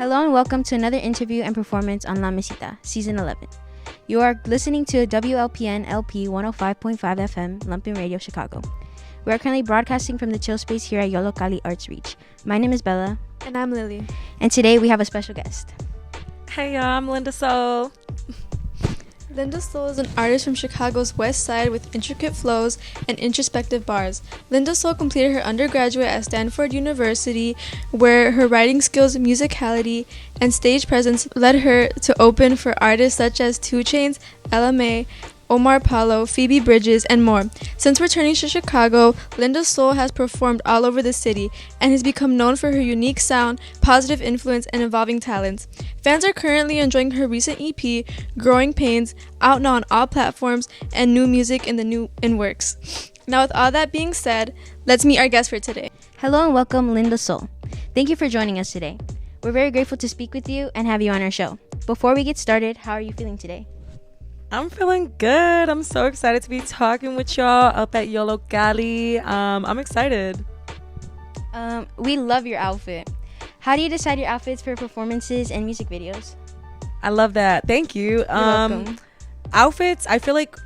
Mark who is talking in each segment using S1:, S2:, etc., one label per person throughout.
S1: Hello and welcome to another interview and performance on La Mesita, Season 11. You are listening to WLPN LP 105.5 FM, Lumpin Radio, Chicago. We are currently broadcasting from the chill space here at Yollocalli Arts Reach. My name is Bella.
S2: And I'm Lily.
S1: And today we have a special guest.
S3: Hey y'all, I'm Linda Soul.
S2: Linda Soul is an artist from Chicago's West Side with intricate flows and introspective bars. Linda Soul completed her undergraduate at Stanford University, where her writing skills, musicality, and stage presence led her to open for artists such as 2 Chainz, Ella Mai, Omar Paulo, Phoebe Bridges, and more. Since returning to Chicago, Linda Soul has performed all over the city and has become known for her unique sound, positive influence, and evolving talents. Fans are currently enjoying her recent EP, Growing Pains, out now on all platforms, and new music in works. Now, with all that being said, let's meet our guest for today.
S1: Hello and welcome, Linda Soul. Thank you for joining us today. We're very grateful to speak with you and have you on our show. Before we get started, how are you feeling today?
S3: I'm feeling good. I'm so excited to be talking with y'all up at Yollocalli. I'm excited.
S1: We love your outfit. How do you decide your outfits for performances and music videos?
S3: I love that. Thank you.
S1: You're welcome.
S3: Outfits, I feel like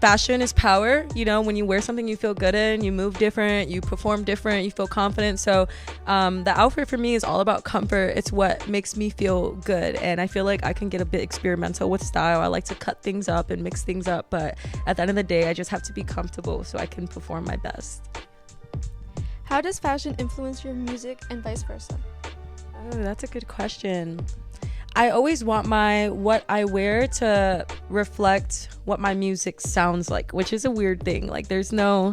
S3: fashion is power. You know, when you wear something you feel good in, you move different, you perform different, you feel confident. So the outfit for me is all about comfort. It's what makes me feel good. And I feel like I can get a bit experimental with style. I like to cut things up and mix things up. But at the end of the day, I just have to be comfortable so I can perform my best.
S2: How does fashion influence your music and vice versa?
S3: Oh, that's a good question. I always want what I wear to reflect what my music sounds like, which is a weird thing. Like, there's no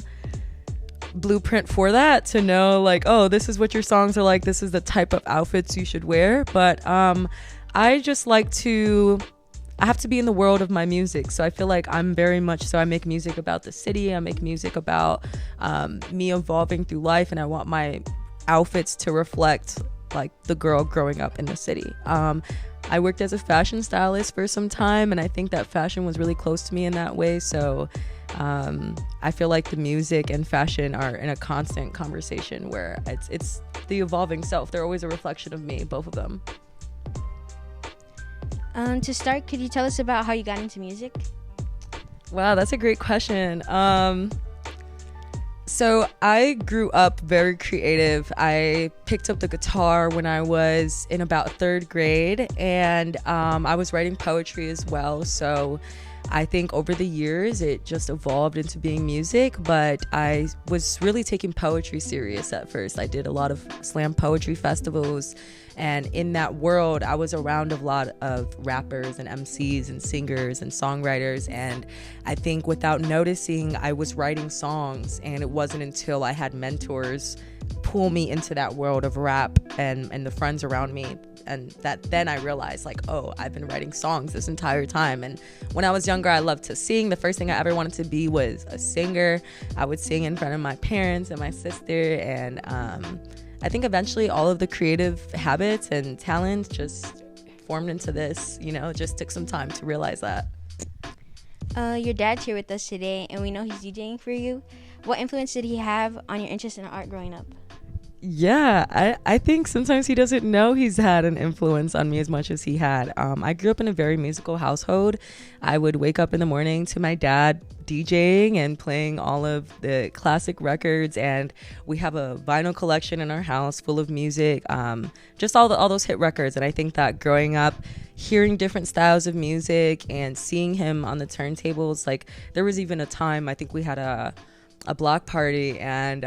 S3: blueprint for that to know, like, oh, this is what your songs are like, this is the type of outfits you should wear. But I just like to, I have to be in the world of my music. So I feel like I'm very much so, I make music about the city, I make music about me evolving through life, and I want my outfits to reflect like the girl growing up in the city. I worked as a fashion stylist for some time, and I think that fashion was really close to me in that way. So I feel like the music and fashion are in a constant conversation where it's the evolving self. They're always a reflection of me, both of them.
S1: To start, could you tell us about how you got into music?
S3: Wow, that's a great question. So I grew up very creative. I picked up the guitar when I was in about 3rd grade, and I was writing poetry as well. So I think over the years it just evolved into being music, but I was really taking poetry serious at first. I did a lot of slam poetry festivals, and in that world I was around a lot of rappers and MCs and singers and songwriters, and I think without noticing I was writing songs, and it wasn't until I had mentors pull me into that world of rap and the friends around me, and that then I realized, like, oh, I've been writing songs this entire time. And when I was younger, I loved to sing. The first thing I ever wanted to be was a singer. I would sing in front of my parents and my sister, and I think eventually all of the creative habits and talents just formed into this. You know, it just took some time to realize that.
S1: Your dad's here with us today, and we know he's DJing for you. What influence did he have on your interest in art growing up?
S3: Yeah, I think sometimes he doesn't know he's had an influence on me as much as he had. I grew up in a very musical household. I would wake up in the morning to my dad DJing and playing all of the classic records, and we have a vinyl collection in our house full of music, just all those hit records. And I think that growing up, hearing different styles of music and seeing him on the turntables, like there was even a time I think we had a block party, and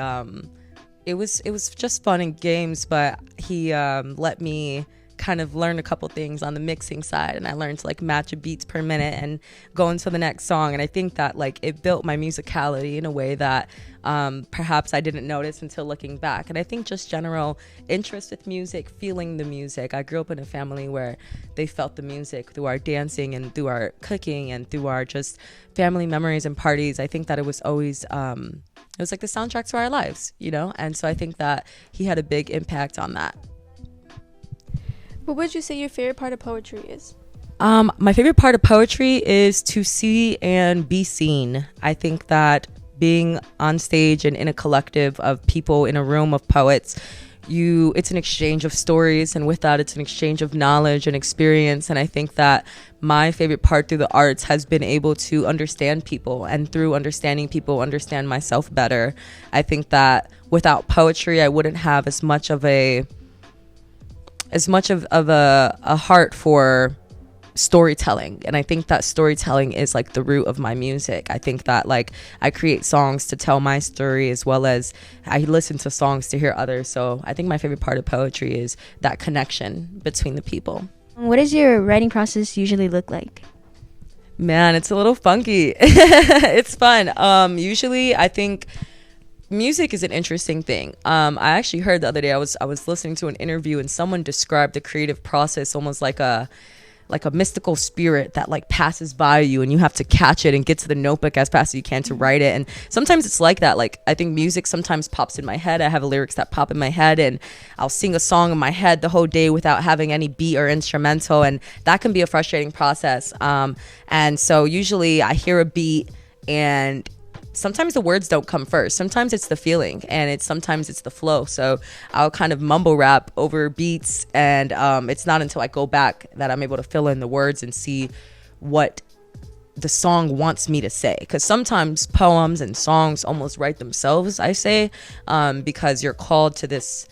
S3: it was just fun and games, but he let me kind of learn a couple things on the mixing side, and I learned to like match a beats per minute and go into the next song. And I think that like it built my musicality in a way that perhaps I didn't notice until looking back. And I think just general interest with music, feeling the music. I grew up in a family where they felt the music through our dancing and through our cooking and through our just family memories and parties. I think that it was always it was like the soundtrack to our lives, you know? And so I think that he had a big impact on that.
S2: What would you say your favorite part of poetry is?
S3: My favorite part of poetry is to see and be seen. I think that being on stage and in a collective of people, in a room of poets, it's an exchange of stories, and with that it's an exchange of knowledge and experience. And I think that my favorite part through the arts has been able to understand people, and through understanding people, understand myself better. I think that without poetry I wouldn't have as much of a heart for storytelling. And I think that storytelling is like the root of my music. I think that like I create songs to tell my story, as well as I listen to songs to hear others. So I think my favorite part of poetry is that connection between the people.
S1: What does your writing process usually look like?
S3: Man, it's a little funky. It's fun. Usually I think music is an interesting thing. I actually heard the other day, I was listening to an interview, and someone described the creative process almost like a mystical spirit that like passes by you, and you have to catch it and get to the notebook as fast as you can to write it. And sometimes it's like that. Like I think music sometimes pops in my head. I have lyrics that pop in my head, and I'll sing a song in my head the whole day without having any beat or instrumental, and that can be a frustrating process. And so usually I hear a beat, and sometimes the words don't come first. Sometimes it's the feeling, and sometimes it's the flow. So I'll kind of mumble rap over beats, and it's not until I go back that I'm able to fill in the words and see what the song wants me to say. Because sometimes poems and songs almost write themselves, I say, because you're called to this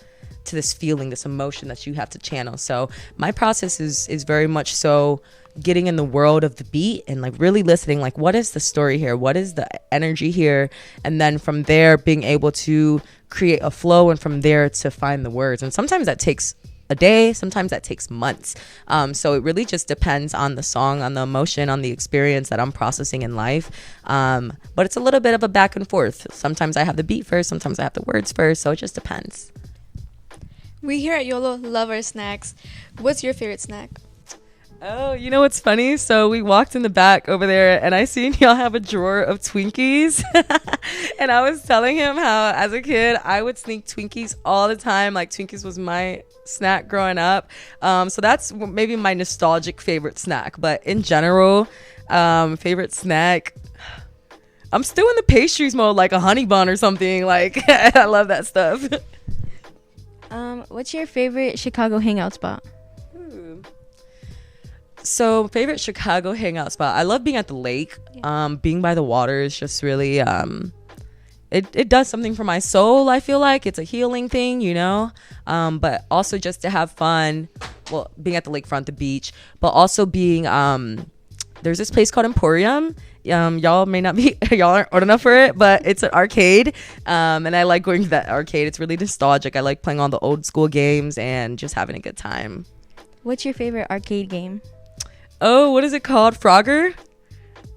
S3: feeling, this emotion that you have to channel. So my process is very much so getting in the world of the beat and like really listening, like what is the story here, what is the energy here, and then from there being able to create a flow, and from there to find the words. And sometimes that takes a day, sometimes that takes months. So it really just depends on the song, on the emotion, on the experience that I'm processing in life. But it's a little bit of a back and forth. Sometimes I have the beat first, sometimes I have the words first, so it just depends.
S2: We here at YOLO love our snacks. What's your favorite snack?
S3: Oh, you know what's funny? So we walked in the back over there, and I seen y'all have a drawer of Twinkies. And I was telling him how as a kid I would sneak Twinkies all the time. Like Twinkies was my snack growing up. So that's maybe my nostalgic favorite snack. But in general, favorite snack, I'm still in the pastries mode, like a honey bun or something. Like I love that stuff.
S1: What's your favorite Chicago hangout spot?
S3: So favorite Chicago hangout spot, I love being at the lake. Being by the water is just really it does something for my soul. I feel like it's a healing thing, you know, but also just to have fun. Well, being at the lakefront, the beach, but also being there's this place called Emporium. Y'all may not be, y'all aren't old enough for it, but it's an arcade, and I like going to that arcade. It's really nostalgic. I like playing all the old school games and just having a good time.
S1: What's your favorite arcade game?
S3: Oh, what is it called? Frogger?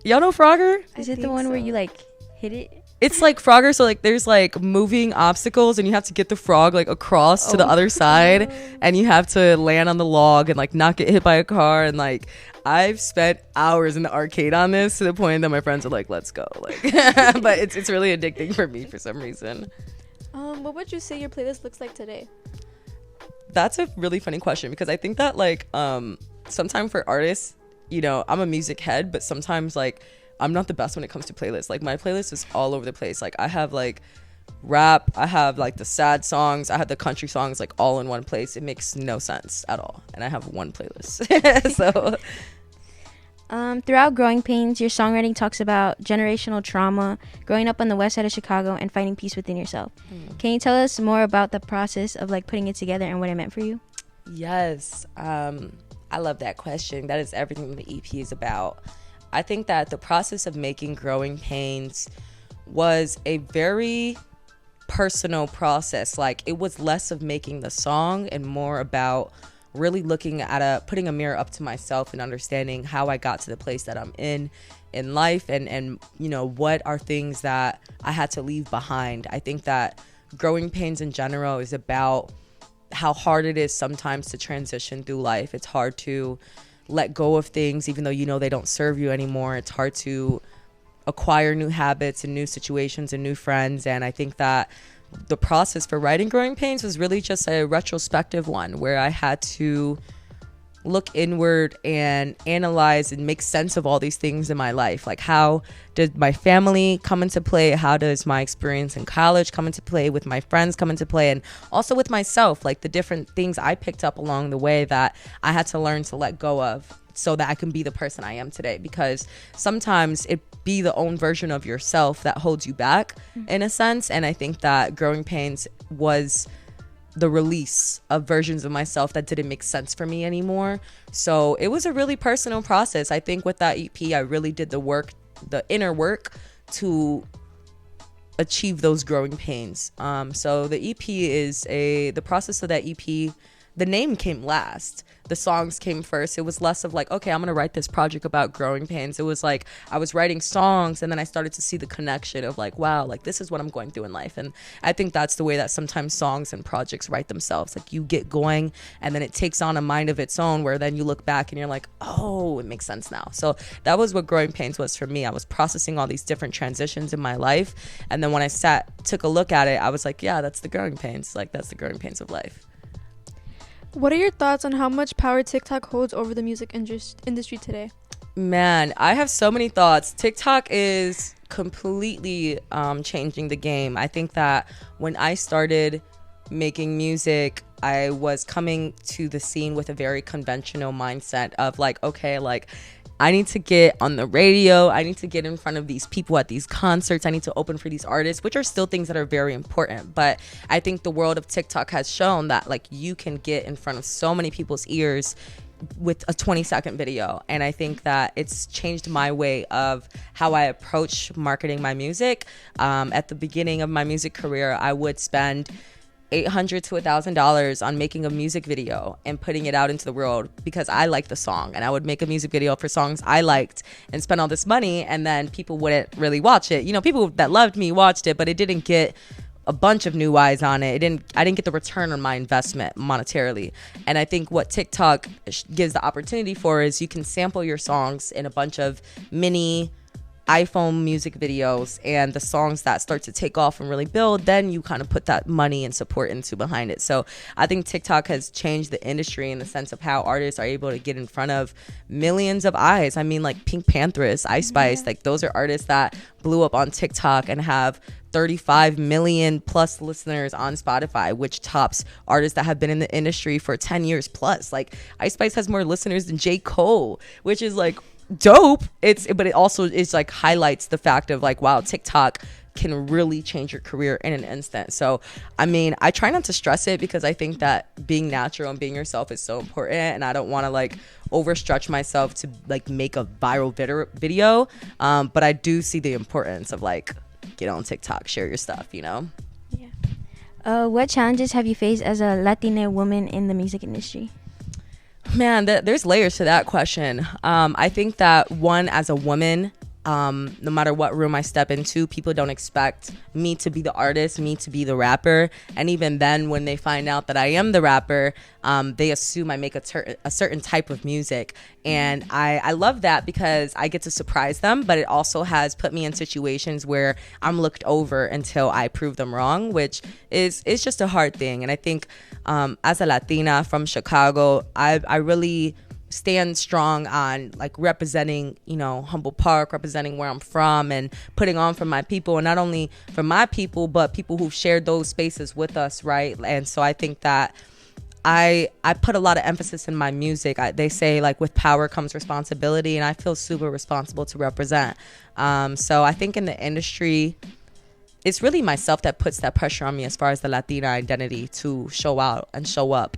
S3: Y'all know Frogger?
S1: Is it the one where you like hit it?
S3: It's like Frogger, so like there's like moving obstacles, and you have to get the frog like across to the other side, and you have to land on the log and like not get hit by a car. And like I've spent hours in the arcade on this, to the point that my friends are like, let's go. Like but it's really addicting for me for some reason.
S2: What would you say your playlist looks like today?
S3: That's a really funny question, because I think that like sometimes for artists, you know, I'm a music head, but sometimes like I'm not the best when it comes to playlists. Like my playlist is all over the place. Like I have like rap, I have like the sad songs, I have the country songs, like all in one place. It makes no sense at all, and I have one playlist. So
S1: throughout Growing Pains, your songwriting talks about generational trauma, growing up on the west side of Chicago, and finding peace within yourself. Can you tell us more about the process of like putting it together and what it meant for you?
S3: Yes, I love that question. That is everything the EP is about. I think that the process of making Growing Pains was a very personal process. Like it was less of making the song and more about really looking at putting a mirror up to myself and understanding how I got to the place that I'm in life, and you know, what are things that I had to leave behind. I think that Growing Pains in general is about how hard it is sometimes to transition through life. It's hard to let go of things even though you know they don't serve you anymore. It's hard to acquire new habits and new situations and new friends. And I think that the process for writing Growing Pains was really just a retrospective one, where I had to look inward and analyze and make sense of all these things in my life. Like, how did my family come into play? How does my experience in college come into play? With my friends come into play? And also with myself, like the different things I picked up along the way that I had to learn to let go of so that I can be the person I am today. Because sometimes it be the own version of yourself that holds you back in a sense. And I think that Growing Pains was the release of versions of myself that didn't make sense for me anymore. So it was a really personal process. I think with that EP, I really did the work, the inner work, to achieve those growing pains. So the EP is the process of that EP, the name came last. The songs came first. It was less of like, okay, I'm going to write this project about growing pains. It was like I was writing songs, and then I started to see the connection of like, wow, like this is what I'm going through in life. And I think that's the way that sometimes songs and projects write themselves. Like you get going, and then it takes on a mind of its own, where then you look back and you're like, oh, it makes sense now. So that was what Growing Pains was for me. I was processing all these different transitions in my life. And then when I took a look at it, I was like, yeah, that's the growing pains. Like that's the growing pains of life.
S2: What are your thoughts on how much power TikTok holds over the music industry today?
S3: Man, I have so many thoughts. TikTok is completely changing the game. I think that when I started making music, I was coming to the scene with a very conventional mindset of like, okay, like I need to get on the radio. I need to get in front of these people at these concerts. I need to open for these artists, which are still things that are very important. But I think the world of TikTok has shown that like you can get in front of so many people's ears with a 20-second video. And I think that it's changed my way of how I approach marketing my music. At the beginning of my music career, I would spend $800 to $1,000 on making a music video and putting it out into the world because I liked the song, and I would make a music video for songs I liked and spend all this money, and then people wouldn't really watch it. You know, people that loved me watched it, but it didn't get a bunch of new eyes on it. I didn't get the return on my investment monetarily. And I think what TikTok gives the opportunity for is you can sample your songs in a bunch of mini iPhone music videos, and the songs that start to take off and really build, then you kind of put that money and support into behind it. So I think TikTok has changed the industry in the sense of how artists are able to get in front of millions of eyes. I mean, like Pink Panthers, Ice Spice, like those are artists that blew up on TikTok and have 35 million plus listeners on Spotify, which tops artists that have been in the industry for 10 years plus. Like Ice Spice has more listeners than J. Cole, which is like dope. But it also is like highlights the fact of like, wow, TikTok can really change your career in an instant. So I mean, I try not to stress it because I think that being natural and being yourself is so important, and I don't want to like overstretch myself to like make a viral video, but I do see the importance of like, get on TikTok, share your stuff, you know.
S1: What challenges have you faced as a Latina woman in the music industry?
S3: Man, there's layers to that question. I think that one, as a woman, no matter what room I step into, people don't expect me to be the artist, me to be the rapper. And even then, when they find out that I am the rapper, they assume I make a certain type of music. And I love that because I get to surprise them, but it also has put me in situations where I'm looked over until I prove them wrong, which is just a hard thing. And I think as a Latina from Chicago, I really stand strong on like representing, you know, Humboldt Park, representing where I'm from, and putting on for my people, and not only for my people, but people who've shared those spaces with us, right? And so I think that I put a lot of emphasis in my music. They say like with power comes responsibility, and I feel super responsible to represent. So I think in the industry, it's really myself that puts that pressure on me as far as the Latina identity to show out and show up.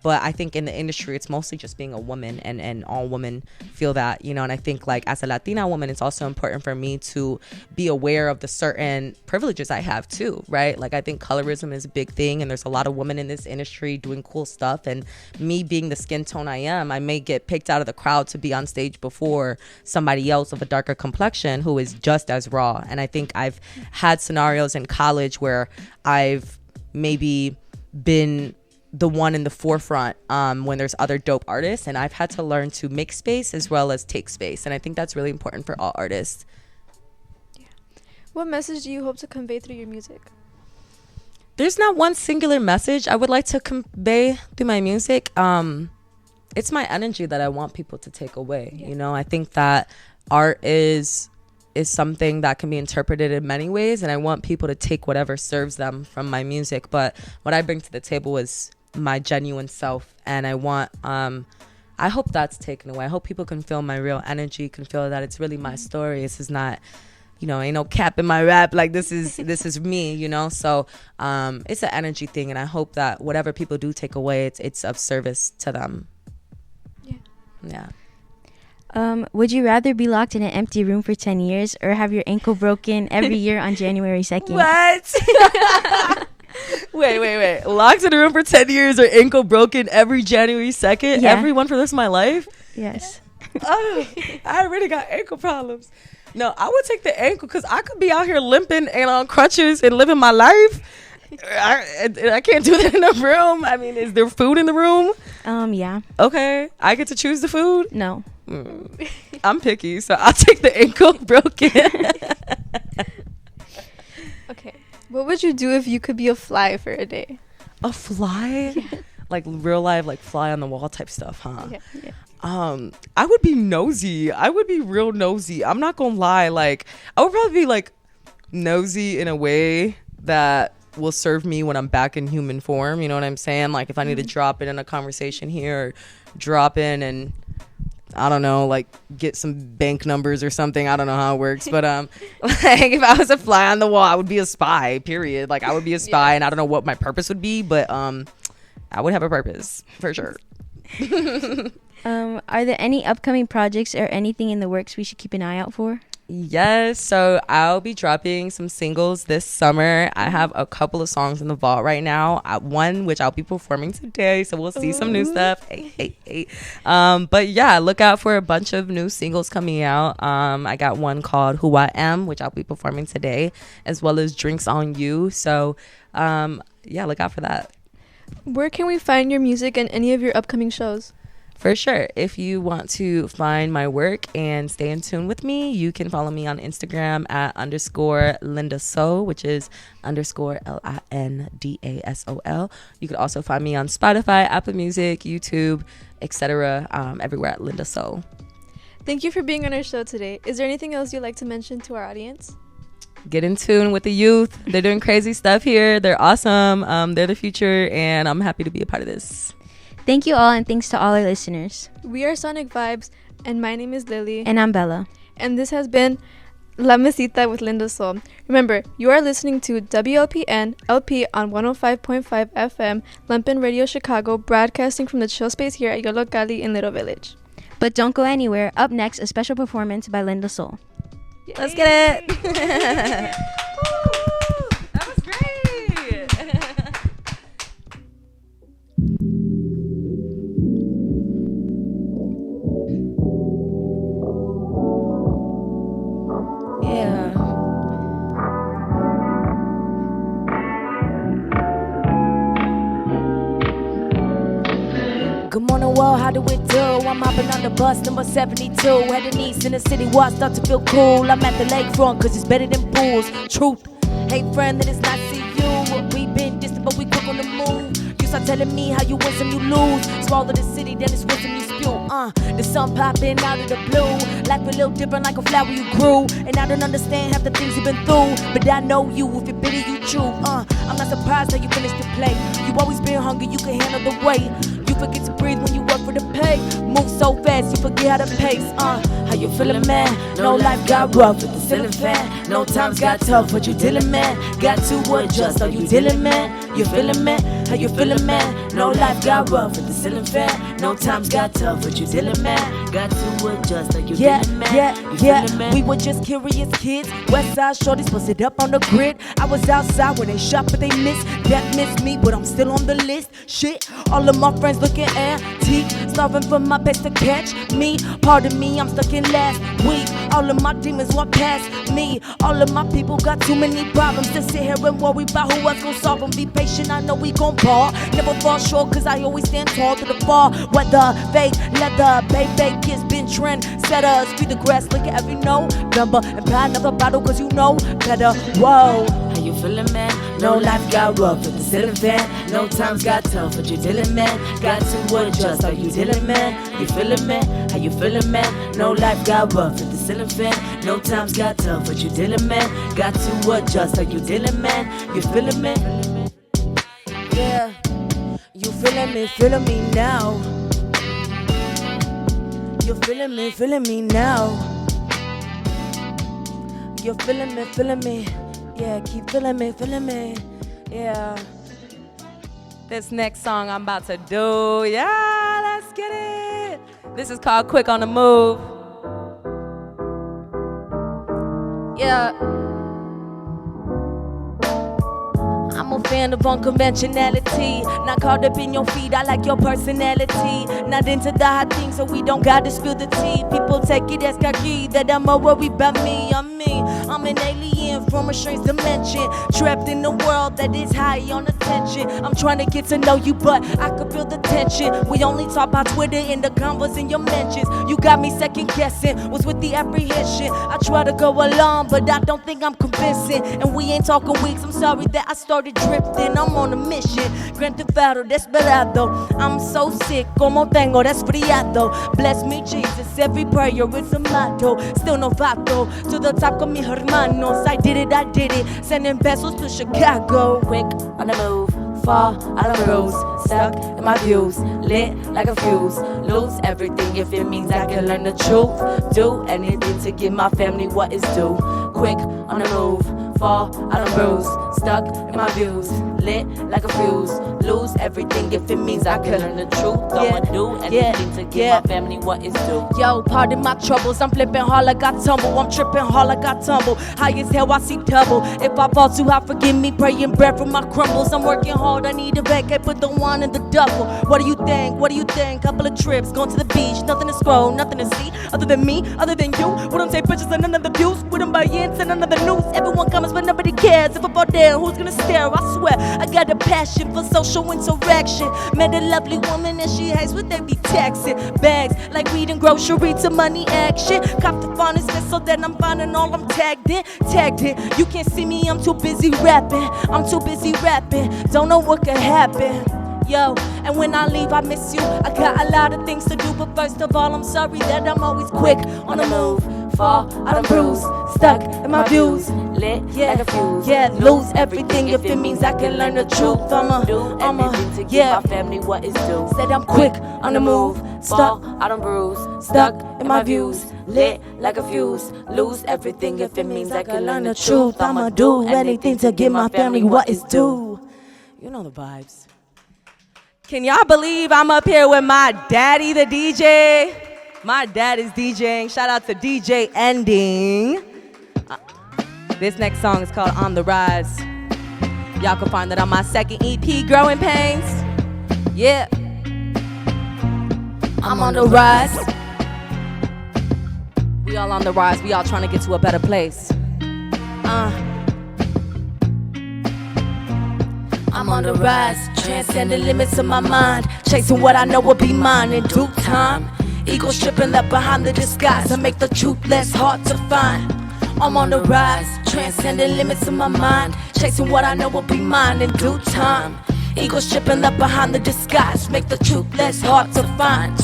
S3: But I think in the industry, it's mostly just being a woman, and all women feel that, you know. And I think like as a Latina woman, it's also important for me to be aware of the certain privileges I have too, right? Like I think colorism is a big thing, and there's a lot of women in this industry doing cool stuff. And me being the skin tone I am, I may get picked out of the crowd to be on stage before somebody else of a darker complexion who is just as raw. And I think I've had scenarios in college where I've maybe been the one in the forefront when there's other dope artists, and I've had to learn to make space as well as take space, and I think that's really important for all artists.
S2: What message do you hope to convey through your music? There's
S3: not one singular message I would like to convey through my music. it's my energy that I want people to take away. You know, I think that art is something that can be interpreted in many ways, and I want people to take whatever serves them from my music. But what I bring to the table is my genuine self, and I want I hope that's taken away. I hope people can feel my real energy, can feel that it's really my story. This is not, you know, ain't no cap in my rap. Like, this is me, you know. So it's an energy thing, and I hope that whatever people do take away, it's of service to them. Yeah.
S1: Would you rather be locked in an empty room for 10 years or have your ankle broken every year on January 2nd?
S3: What? Wait. Locked in a room for 10 years or ankle broken every January 2nd?
S1: Yeah.
S3: Every one for the rest of my life?
S1: Yes.
S3: Oh, I already got ankle problems. No, I would take the ankle because I could be out here limping and on crutches and living my life. I can't do that in a room. I mean, is there food in the room?
S1: Yeah.
S3: Okay. I get to choose the food?
S1: No.
S3: I'm picky, so I'll take the ankle broken.
S2: Okay. What would you do if you could be a fly for a day?
S3: A fly? Yeah. Like real life, like fly on the wall type stuff, huh?
S2: Yeah.
S3: I would be nosy. I would be real nosy. I'm not gonna lie. Like, I would probably be like nosy in a way that will serve me when I'm back in human form. You know what I'm saying? Like, if I need to drop in a conversation here, or drop in and I don't know, like get some bank numbers or something. I don't know how it works, but like if I was a fly on the wall, I would be a spy. Period. Like, I would be a spy, and I don't know what my purpose would be, but I would have a purpose for sure.
S1: Are there any upcoming projects or anything in the works we should keep an eye out for?
S3: Yes, so I'll be dropping some singles this summer. I have a couple of songs in the vault right now. One which I'll be performing today, so we'll see some new stuff. Hey. But yeah, look out for a bunch of new singles coming out. I got one called Who I Am, which I'll be performing today, as well as Drinks on You. So yeah, look out for that.
S2: Where can we find your music and any of your upcoming shows?
S3: For sure. If you want to find my work and stay in tune with me, you can follow me on Instagram at _LindaSoul, which is _LINDASOL. You could also find me on Spotify, Apple Music, YouTube, etc. Everywhere at Linda Soul.
S2: Thank you for being on our show today. Is there anything else you'd like to mention to our audience?
S3: Get in tune with the youth. They're doing crazy stuff here. They're awesome. They're the future, and I'm happy to be a part of this.
S1: Thank you all, and thanks to all our listeners.
S2: We are Sonic Vibes, and my name is Lily.
S1: And I'm Bella.
S2: And this has been La Mesita with Linda Soul. Remember, you are listening to WLPN LP on 105.5 FM, Lumpin Radio Chicago, broadcasting from the chill space here at Yollocalli in Little Village.
S1: But don't go anywhere. Up next, a special performance by Linda Soul.
S3: Yay. Let's get it. That was great. Yeah.
S4: Good morning, world, how do it do? I'm hopping on the bus, number 72. Heading east in the city where I start to feel cool. I'm at the lakefront, cause it's better than pools. Truth, hey friend, that is not see you. We been distant, but we quick on the move. You start telling me how you win some, you lose. Swallow the city, then it's wisdom you spew. The sun popping out of the blue. Life a little different like a flower you grew. And I don't understand half the things you've been through. But I know you, if you're bitter, you chew. I'm not surprised that you finished the play. You always been hungry, you can handle the weight. You forget to breathe when you work for the pay. Move so fast, you forget how to pace. How you feeling, man? No life got rough with the ceiling fan. No times got tough, but you dealing, man. Got to adjust, are you dealing, man? You feeling, man? How you feeling, man? No life got rough with the ceiling fan. No times got tough, but you dealing, man. Got to adjust, are you dealing, man? Yeah. We were just curious kids. West side shorties posted up on the grid. I was outside when they shot, but they missed. That missed me, but I'm still on the list. Shit, all of my friends looking antique, starving for my best to catch me. Pardon me, I'm stuck in last week. All of my demons walk past me. All of my people got too many problems to sit here and worry about who else gon' solve them. Be patient, I know we gon' ball. Never fall short, cause I always stand tall to the fall. Weather, fake, leather, baby, kids been trend setters. Feed the grass, look at every November and buy another bottle, cause you know better. Whoa. How you feeling, man? No life got rough with the ceiling fan. No times got tough, but you dealing, man. Got to adjust, are you dealing, man? You feeling, man? How you feeling, man? No life got rough with the ceiling fan. No times got tough, but you dealing, man. Got to adjust, are you dealing, man? You feeling, man? Yeah, you feeling me now. You feeling me now. You feeling me. Yeah, keep feeling me. Yeah.
S3: This next song I'm about to do, yeah, let's get it. This is called Quick on the Move. Yeah. I'm a fan of unconventionality. Not caught up in your feet, I like your personality. Not into the hot things, so we don't gotta spill the tea. People take it as cocky that I'm more worried about me. I'm an alien from a strange dimension, trapped in a world that is high on attention. I'm trying to get to know you, but I could feel the tension. We only talk about Twitter and the convos in your mentions. You got me second guessing, what's with the apprehension? I try to go along, but I don't think I'm convincing. And we ain't talking weeks, I'm sorry that I started drifting. I'm on a mission, Grand Theft Auto, desperado. I'm so sick, como tengo resfriado. Bless me, Jesus, every prayer is a motto. Still no vato, to the top con mis hermanos. I did it, sending pesos to Chicago. Quick on the move, fall out of rules. Stuck in my views, lit like a fuse. Lose everything if it means I can learn the truth. Do anything to give my family what is due. Quick on the move, fall out of bruise. Stuck in my views, lit like a fuse. Lose everything if it means I can learn the truth. I'ma do anything to give my family what is due. Yo, pardon my troubles, I'm flipping hard like I tumble. I'm tripping hard like I tumble. High as hell, I see double. If I fall too high, forgive me, praying bread from my crumbles. I'm working hard, I need a vacate, put the wine in the duffel. What do you think? Couple of trips, going to the beach, nothing to scroll, nothing to see. Other than me, other than you. We don't take pictures and none of the views. We don't buy ends and none of the news. Everyone comes but nobody cares. If I fall down, who's gonna stare? I swear, I got a passion for social interaction. Met a lovely woman and she hates what they be taxing. Bags like weed and grocery to money action. Cop the finest so that I'm finding all I'm tagged in. You can't see me, I'm too busy rapping. Don't know what could happen. Yo, and when I leave, I miss you. I got a lot of things to do, but first of all, I'm sorry that I'm always quick on the move. Fall out of bruise, stuck in my views, lit like a fuse. Yeah, lose everything if it means I can learn the truth. I'ma do anything to give my family what is due. Said I'm quick on the move, fall out of bruise, stuck in my views, lit like a fuse. Lose everything if it means I can learn the truth. I'ma do anything to give my family what is due. You know the vibes. Can y'all believe I'm up here with my daddy, the DJ? My dad is DJing. Shout out to DJ Ending. This next song is called On the Rise. Y'all can find it on my second EP, Growing Pains. Yeah. I'm on the rise. We all on the rise. We all trying to get to a better place. I'm on the rise, transcend the limits of my mind, chasing what I know will be mine in due time. Ego stripping left behind the disguise to make the truth less hard to find. I'm on the rise, transcend the limits of my mind, chasing what I know will be mine in due time. Ego stripping left behind the disguise, make the truth less hard to find.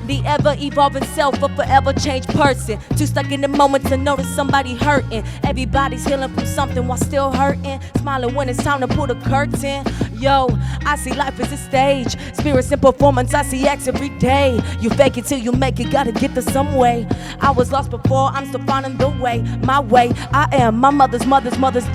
S3: The ever-evolving self, a forever-changed person. Too stuck in the moment to notice somebody hurting. Everybody's healing from something while still hurting. Smiling when it's time to pull the curtain. Yo, I see life as a stage. Spirits in performance, I see acts every day. You fake it till you make it, gotta get to some way. I was lost before, I'm still finding the way. My way, I am my mother's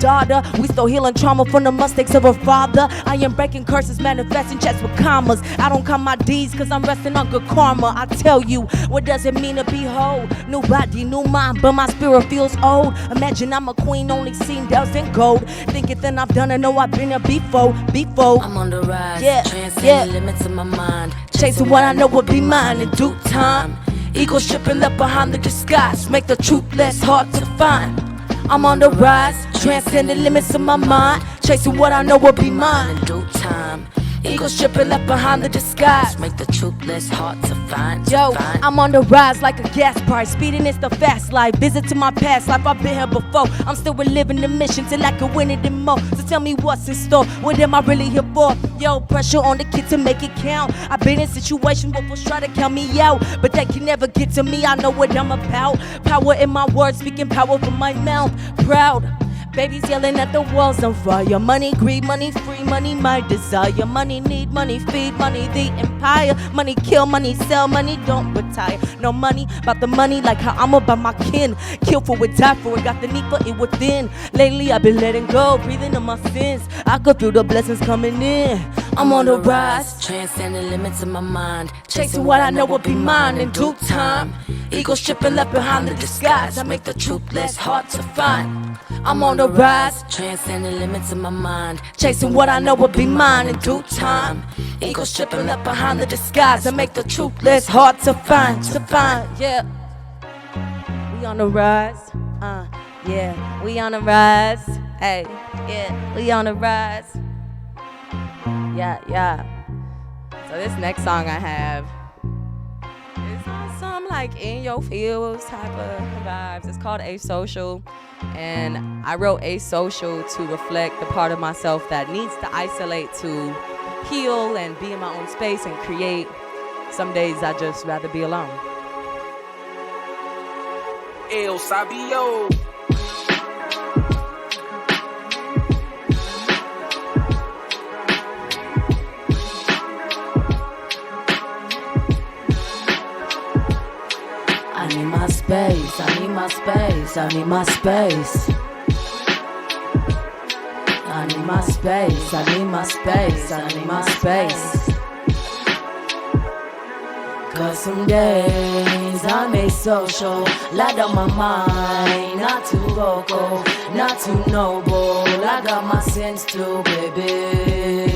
S3: daughter. We still healing trauma from the mistakes of her father. I am breaking curses, manifesting checks with commas. I don't count my deeds cause I'm resting on good karma. I tell you, what does it mean to be whole? New body, new mind, but my spirit feels old. Imagine I'm a queen, only seen bells and gold. Thinking that I've done it, know I've been here before. I'm on the rise, transcend the limits of my mind, chasing what I know will be mine in due time. Ego stripping up behind the disguise, make the truth less hard to find. I'm on the rise, transcend the limits of my mind, chasing what I know will be mine in due time.
S4: Ego stripping left behind the disguise.
S5: Make the truth less hard to find.
S4: Yo, I'm on the rise like a gas price. Speeding is the fast life. Visit to my past life, I've been here before. I'm still reliving the mission till I can win it and more. So tell me what's in store. What am I really here for? Yo, pressure on the kid to make it count. I've been in situations where folks try to count me out, but they can never get to me. I know what I'm about. Power in my words, speaking power from my mouth. Proud. Babies yelling at the walls on fire. Money, greed, money, free, money, my desire. Money, need, money, feed, money, the empire. Money, kill, money, sell, money, don't retire. No money, about the money like how I'm about my kin. Kill for it, die for it, got the need for it within. Lately I've been letting go, breathing on my sins. I could feel the blessings coming in. I'm on the rise,
S5: transcending the limits of my mind.
S4: chasing what I know will be mine in due time. Ego stripping left behind the disguise. I make the truth less hard to find. I'm on the rise,
S5: transcending the limits of my mind.
S4: chasing what I know will be mine in due time. Ego stripping left behind the disguise. I make the truth less hard to find. Yeah. We on the rise. Yeah. We on the rise. Hey. Yeah. We on the rise. Yeah. So this next song I have is on some like in your feels type of vibes. It's called Asocial, and I wrote Asocial to reflect the part of myself that needs to isolate to heal and be in my own space and create. Some days I just rather be alone.
S6: El Sabio.
S4: I need my space, I need my space, I need my space. I need my space, I need my space, I need my space. Cause some days I'm asocial, light on my mind, not too vocal, not too noble. I got my sense too, baby.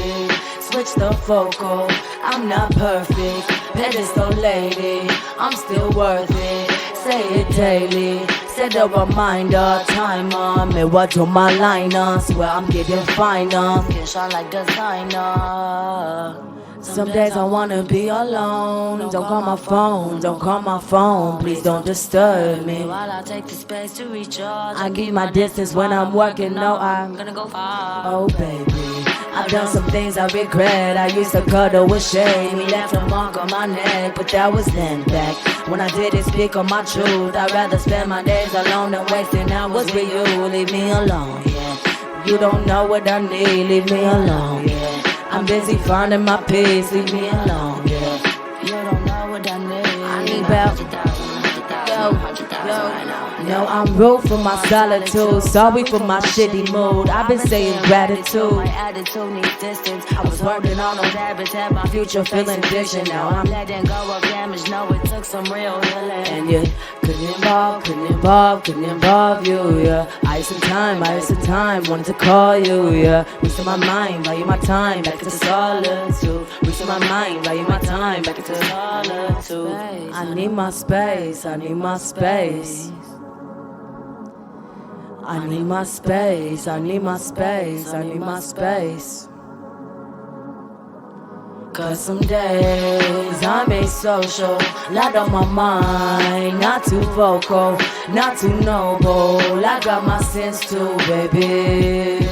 S4: Switch the focal, I'm not perfect, pedestal lady, I'm still worth it. Say it daily, set a reminder, timer, me watch on my liner, swear I'm getting finer, get shot like designer. Some days I wanna be alone. Don't call my phone, don't call my phone. Please don't disturb me.
S5: While I take the space to recharge,
S4: I keep my distance when I'm working. No, I'm
S5: gonna go far.
S4: oh baby. I've done some things I regret. I used to cuddle with shame. He left a mark on my neck, but that was then back when I didn't speak on my truth. I'd rather spend my days alone than wasting hours with you. Leave me alone, yeah. You don't know what I need. Leave me alone, yeah. I'm busy finding my peace. Leave me alone, yeah.
S5: You don't know what I need.
S4: I need about no, I'm rude for my solitude. Sorry for my shitty mood. I've been saying gratitude.
S5: My attitude needs distance.
S4: I was working on those habits, had my future feeling distant. Now I'm
S5: letting go of damage. No, it took some real healing.
S4: and you couldn't involve you, yeah. I had some time, wanted to call you, yeah. Wasting my mind, value my time, back into solitude. Wasting my mind, value my time, back into solitude. I need my space, I need my space. I need my space, I need my space, I need my space. Cause some days I'm asocial, lot on my mind, not too vocal, not too noble. I got my sense too, baby.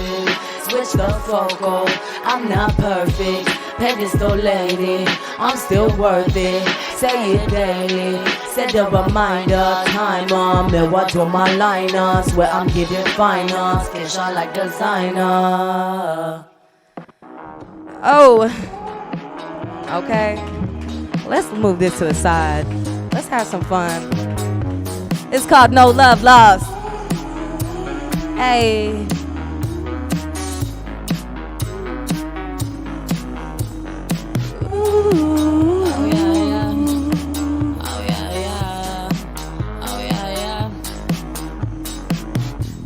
S4: Switch the focal, I'm not perfect, pedestal lady, I'm still worth it. Say it daily, set a reminder, time on me, watch on my liners, where I'm getting finer, skin shine like designer. Oh. Okay, let's move this to the side. Let's have some fun. It's called No Love Lost. Hey. Ooh.
S5: Oh yeah. Oh yeah. Oh yeah.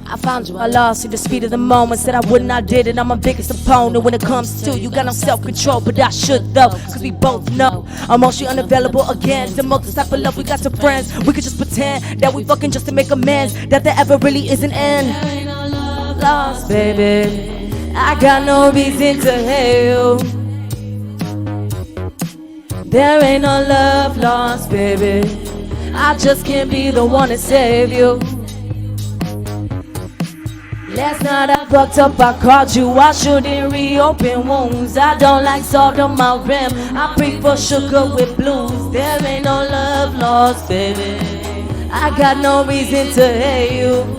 S4: I found you, I lost you, the speed of the moment. Said I wouldn't, I did it, I'm my biggest opponent. When it comes to you, got no self-control, but I should though. Cause we both know I'm mostly unavailable again. The most type of love we got to friends. We could just pretend that we fucking just to make amends, that there ever really is an end.
S5: Ain't no love
S4: Lost, baby, I got no reason to hate you. There ain't no love lost, baby. I just can't be the one to save you. Last night I fucked up, I called you. I shouldn't reopen wounds. I don't like salt on my rim. I prefer sugar with blues. There ain't no love lost, baby. I got no reason to hate you.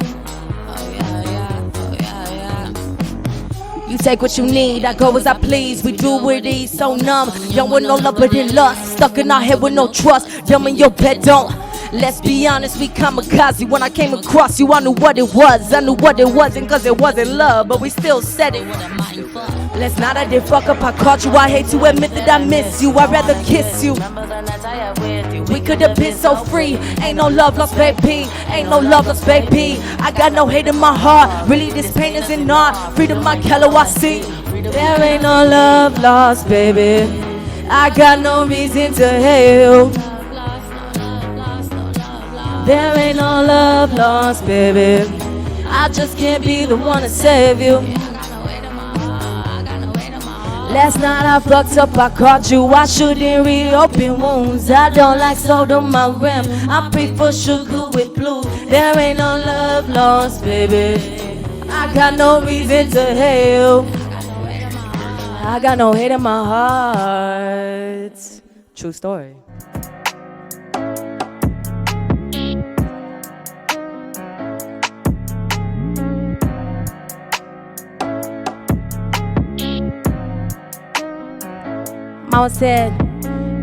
S4: You take what you need, I go as I please. We do with ease, so numb. Young with no love but in lust. Stuck in our head with no trust. Dumb in your bed, don't. Let's be honest, we kamikaze. When I came across you, I knew what it was. I knew what it wasn't, cause it wasn't love, but we still said it. Last night I did fuck up, I caught you. I hate to admit that I miss you. I'd rather kiss you. We could have been so free. Ain't no love lost, baby. Ain't no love lost, baby. I got no hate in my heart. Really, this pain is in art. Freedom, my color, I see. There ain't no love lost, baby. I got no reason to hate you. There ain't no love lost, baby. I just can't be the one to save you. Last night I fucked up, I caught you. I shouldn't reopen wounds. I don't like salt on my rim. I prefer sugar with blues. There ain't no love lost, baby. I got no reason to hate you. I got no hate in my heart. True story. Mama said,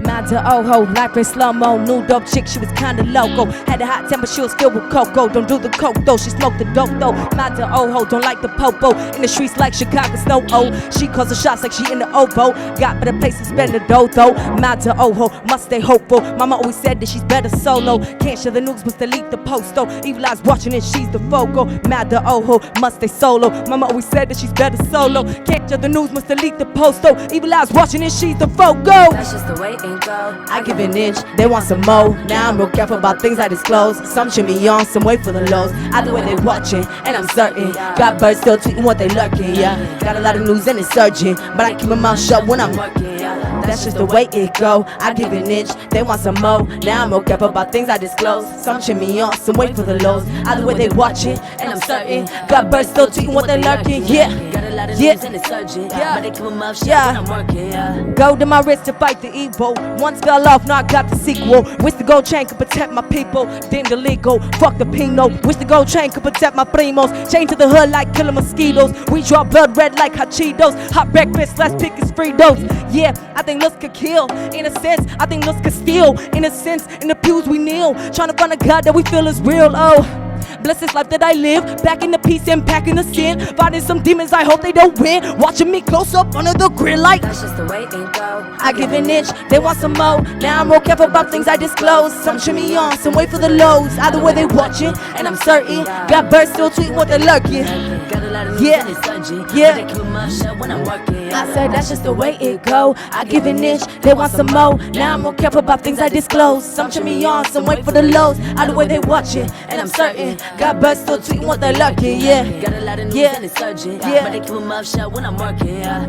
S4: mad to oh-ho, life in slow-mo. New dope chick, she was kinda loco. Had a hot temper, she was filled with cocoa. Don't do the coke though, she smoked the dope though. Mad to oh-ho, don't like the popo. In the streets like Chicago snow, oh. She calls the shots like she in the oboe. Got better place to spend the dough though. Mad to oh-ho, must stay hopeful. Mama always said that she's better solo. Can't share the news, must delete the post though. Evil eyes watching it, she's the focal. Mad to oh-ho, must stay solo. Mama always said that she's better solo. Can't share the news, must delete the post though. Evil eyes watching it, she's the focal.
S5: That's just the way it go.
S4: I give an inch, they want some more. Now I'm real careful about things I disclose. Some cheer me on, some wait for the lows. Either way they watching, and I'm certain. Got birds still tweeting what they lurking, yeah. Got a lot of news and it's surging, but I keep my mouth shut when I'm working, yeah. That's just the way it go. I give an inch, they want some more. Now I'm real careful about things I disclose. Some cheer me on, some wait for the lows. Either way they watching, and I'm certain. Got birds still tweeting what they lurking, yeah.
S5: Got a lot of news and it's surging, but they keep my mouth shut when I'm working, yeah.
S4: Gold in my wrist to fight the evil. Once fell off, now I got the sequel. Wish the gold chain could protect my people. Then the legal, fuck the Pino. Wish the gold chain could protect my primos. Chain to the hood like killing mosquitoes. We draw blood red like hot Cheetos. Hot breakfast, let's pick his Fritos. Yeah, I think looks could kill. In a sense, I think looks could steal. In a sense, in the pews we kneel. Trying to find a God that we feel is real, oh. Bless this life that I live, back in the peace and packing the sin. Fighting some demons, I hope they don't win. Watching me close up under the grill like
S5: That's just the way it go.
S4: I give an inch, they want some more. Now I'm real careful about things I disclose. Some cheer me on, some wait for the lows. Either way they watching, and I'm certain. Got birds still tweeting what they're lurking.
S5: Got a lot of
S4: Yeah.
S5: news and it's surging,
S4: Yeah.
S5: but they keep my mouth shut when I'm working, yeah.
S4: I said that's just the way it go. I give an inch, they want some more. Now I'm real careful about things I disclose. Some cheer me on, some wait for the lows. Either way they watching, and I'm certain. Got birds still tweeting what they're lurking, yeah.
S5: Got a lot of news
S4: Yeah.
S5: and it's surging,
S4: Yeah.
S5: but they keep my mouth shut when I'm working, yeah.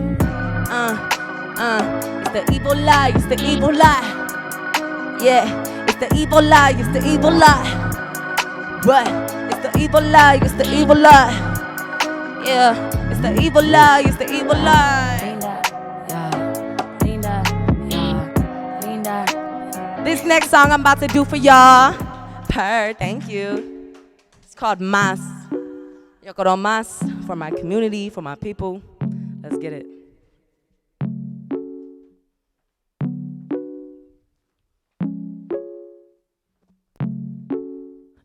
S4: It's the evil lie, it's the evil lie. Yeah, it's the evil lie, it's the evil lie. What? It's the evil lie, it's the evil lie. Yeah, it's the evil lie, it's the evil lie. This next song I'm about to do for y'all. Thank you. It's called Mas. Yo quiero más for my community, for my people. Let's get it.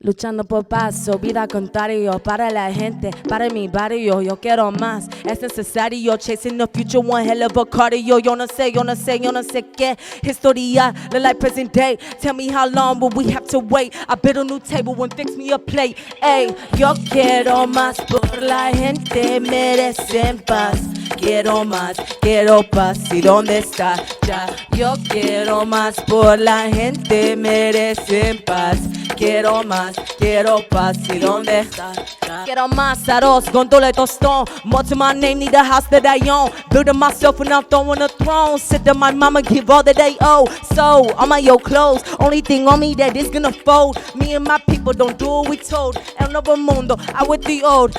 S4: Luchando por paso, vida contrario para la gente, para mi barrio, yo quiero más, es necesario, chasing the future, one hell of a cardio, yo no sé qué, historia, the life present day, tell me how long will we have to wait, I build a new table and fix me a plate, ey, yo quiero más por la gente, merecen paz. Quiero más, quiero paz, ¿y dónde está? Ya, yo quiero más por la gente, merecen paz. Quiero más, quiero paz, ¿y dónde está? Quiero más arroz, gondola tostón. More to my name, need a house that I own. Building myself when I'm throwing a throne. Sit to my mama, give all that they owe. So, all my yo clothes, only thing on me that is gonna fold. Me and my people don't do what we told. El nuevo mundo, I with the old.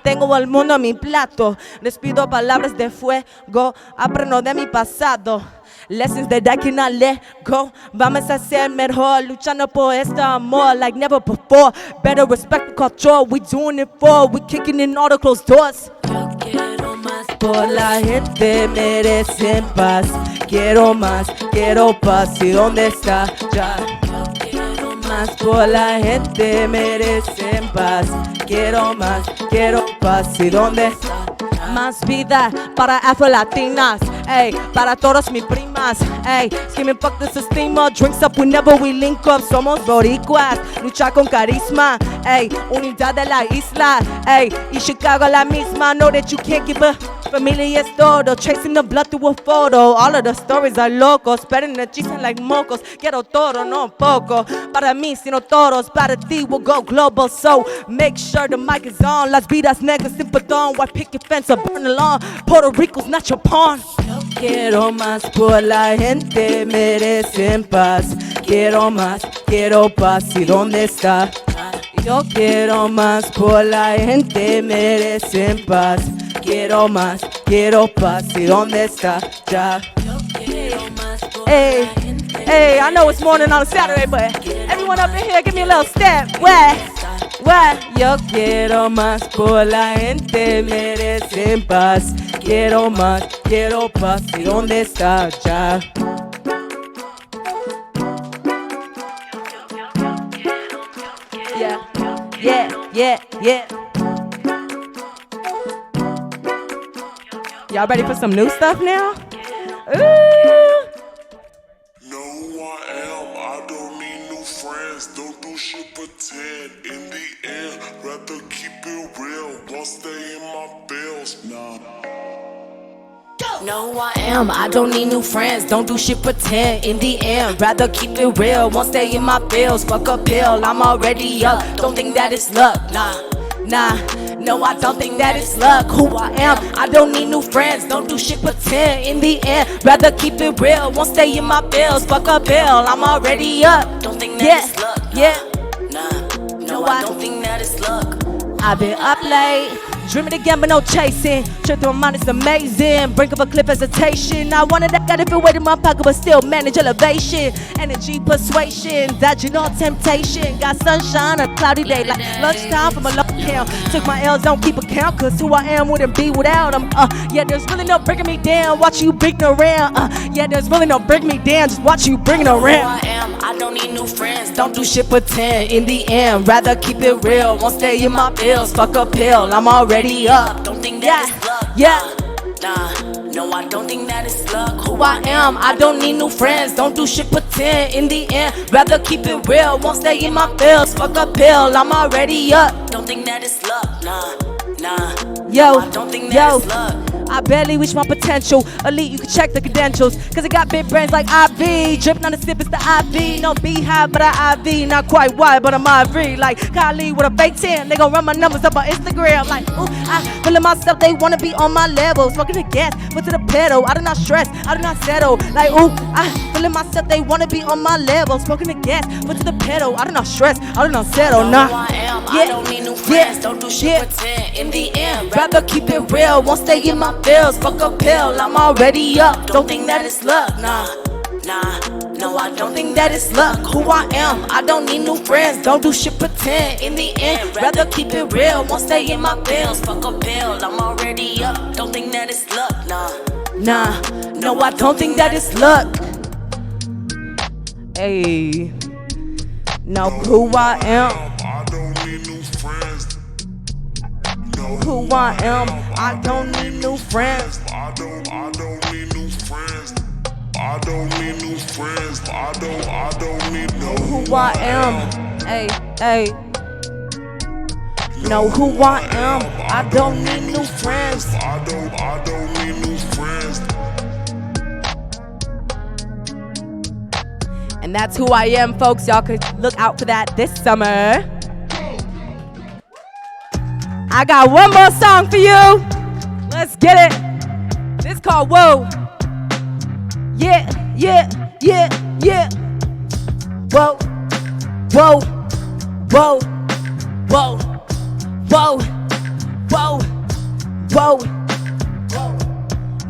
S4: Tengo el mundo en mi plato. Les pido palabras de fuego. Aprendo de mi pasado. Lessons that I cannot let go. Vamos a ser mejor, luchando por este amor like never before. Better respect the culture, we doing it for. We kicking in all the closed doors. Yo quiero más por la gente, merecen paz. Quiero más, quiero paz. ¿Y dónde está ya? Yo quiero más por la gente, merecen paz. Quiero más, quiero paz. ¿Y dónde está? Más vida para afro-latinas, ey, para todas mis primas, ey, screaming fuck the sistema, drinks up whenever we link up, somos boricuas, luchar con carisma, ey, unidad de la isla, ey, y Chicago la misma, know that you can't give a familia es todo, tracing the blood through a photo, all of the stories are locos, spreading the cheese like mocos, quiero todo, no poco, para mí sino todos, para ti we'll go global, so make sure the mic is on, las vidas negras sin perdón, why pick your fence up, burn the lawn, Puerto Rico's not your pawn. Yo quiero más por la gente, merecen paz, quiero más, quiero paz, ¿y dónde está? Yo quiero más por la gente, merecen paz. Quiero más, quiero paz. ¿Y dónde está ya? Hey, hey, I know it's morning on a Saturday, but everyone up in here, give me a little step. Where? Yo quiero más por la gente, merecen paz. Quiero más, quiero paz. ¿Y dónde está ya? Yeah. Y'all ready for some new stuff now? Ooh.
S7: Know who I am, I don't need new friends. Don't do shit pretend. In the end, rather keep it real. Won't stay in my bills. Nah.
S4: Know who I am, I don't need new friends. Don't do shit pretend. In the end, rather keep it real. Won't stay in my bills. Fuck a pill, I'm already up. Don't think that it's luck, nah. No, I don't think that it's luck. Who I am, I don't need new friends. Don't do shit pretend. In the end, rather keep it real. Won't stay in my bills. Fuck a bill, I'm already up. Don't think that it's luck. No, I don't think that it's luck. I've been up late, dreaming again but no chasing. Trip through my mind is amazing. Brink of a cliff hesitation. I wanted that, got it for weight in my pocket, but still manage elevation. Energy persuasion, dodging all temptation. Got sunshine, a cloudy day like lunchtime from a low count. Took my L's, don't keep account, cause who I am wouldn't be without them. Yeah, there's really no breaking me down. Watch you bring around. Yeah, there's really no breaking me down. Just watch you bring it around. Who I am, I don't need new friends. Don't do shit pretend. In the end, rather keep it real. Won't stay in my bills. Fuck a pill, I'm already up. Don't think that it's luck. Nah, no, I don't think that it's luck. Who I am, I don't need new friends. Don't do shit pretend. In the end, rather keep it real. Won't stay in my bills. Fuck a pill, I'm already up. Don't think that it's luck. Nah. Yo, I don't think that it's luck. I barely reach my potential. Elite, you can check the credentials. Cause I got big brains like IV. Dripping on the sip, it's the IV. No beehive, but I IV. Not quite wide, but I'm IV. Like Kylie with a fake 10. They gon' run my numbers up on Instagram. Like, ooh, I feeling myself, they wanna be on my level. Smoking the gas, foot to the pedal. I do not stress, I do not settle. Like, ooh, I feeling myself, they wanna be on my level. Smoking the gas, foot to the pedal. I do not stress, I do not settle. Nah. I don't need new friends. Don't do shit pretend. In the end, rather keep it real. Won't stay in my bills. Fuck a pill, I'm already up. Don't think that it's luck, nah. No, I don't think that it's luck. Who I am, I don't need new friends. Don't do shit pretend. In the end, rather keep it real. Won't stay in my bills. Fuck a pill, I'm already up. Don't think that it's luck, nah. No, I don't think that it's luck. Hey, know who I am.
S7: I don't need new friends.
S4: Who I am, I don't need new friends.
S7: I don't need new friends. I don't need new friends. I don't need no.
S4: Who I am, hey. Know who I am, I don't need new friends.
S7: I don't need new friends.
S4: And that's who I am, folks. Y'all could look out for that this summer. I got one more song for you. Let's get it. This called Whoa. Yeah, yeah, yeah, yeah. Whoa, whoa, whoa, whoa, whoa, whoa, whoa.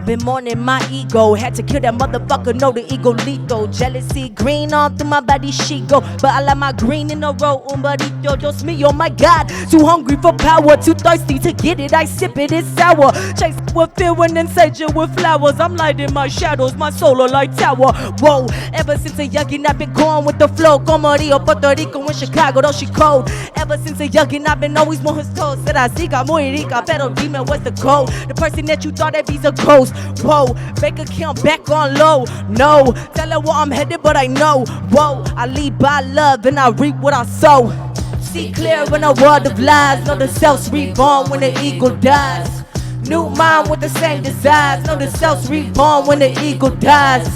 S4: Been mourning my ego, had to kill that motherfucker, know the ego lethal. Jealousy green all through my body, she go. But I like my green in a row, umbarito, just me, oh my god. Too hungry for power, too thirsty to get it, I sip it, it's sour. Chase with fear and then sage it with flowers. I'm lighting my shadows, my solar light tower. Whoa, ever since a youngin' I've been going with the flow. Como Rio, Puerto Rico, in Chicago, though she cold. Ever since a youngin' I've been always on his toes. Said I siga muy rica, pero dime what's the code. The person that you thought that he's a ghost. Whoa, bank account back on low. No, tell her where I'm headed, but I know. Whoa, I lead by love and I reap what I sow. See clear in a world of lies. Know the self's reborn when the ego dies. New mind with the same desires. Know the self's reborn when the ego dies.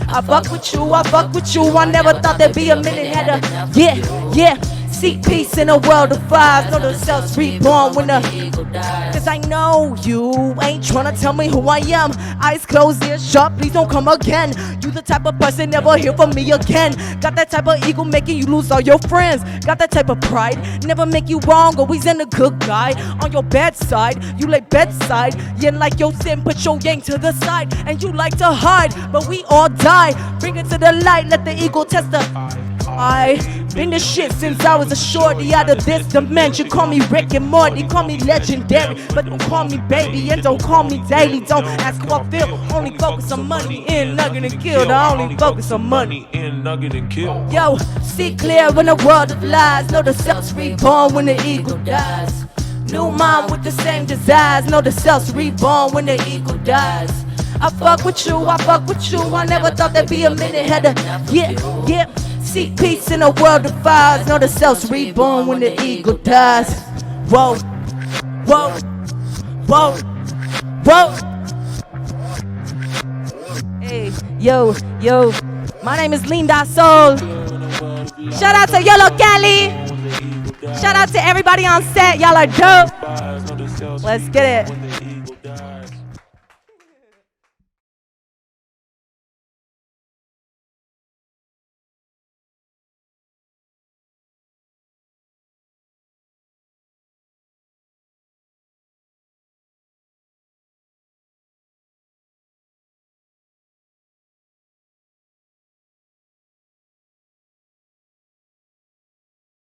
S4: I fuck with you, I fuck with you. I never thought there'd be a minute header. Yeah, yeah. Seek peace in a world of fires. Know the self's reborn when the ego dies. Cause I know you ain't tryna tell me who I am. Eyes closed, ears shut, please don't come again. You the type of person never hear from me again. Got that type of ego making you lose all your friends. Got that type of pride, never make you wrong, always in a good guy. On your bad side, you lay bedside. Yin like your sin, put your yang to the side. And you like to hide, but we all die. Bring it to the light, let the ego testify. I been the shit since I was a shorty out of this dimension. Call me Rick and Morty, call me legendary, but don't call me baby and don't call me daily. Don't ask how I feel, only focus on money in nugget and kill. I only focus on money
S7: in nugget and kill.
S4: Yo, see clear in a world of lies. Know the self's reborn when the ego dies. New mind with the same desires. Know the self's reborn when the ego dies. I fuck with you, I fuck with you. I never thought there'd be a minute header. Yeah, yeah. Seek peace in a world of fires. Know the self's reborn when the ego dies. Whoa, whoa, whoa, whoa. Hey, yo, yo. My name is Linda Soul. Shout out to Yollocalli. Shout out to everybody on set. Y'all are dope. Let's get it.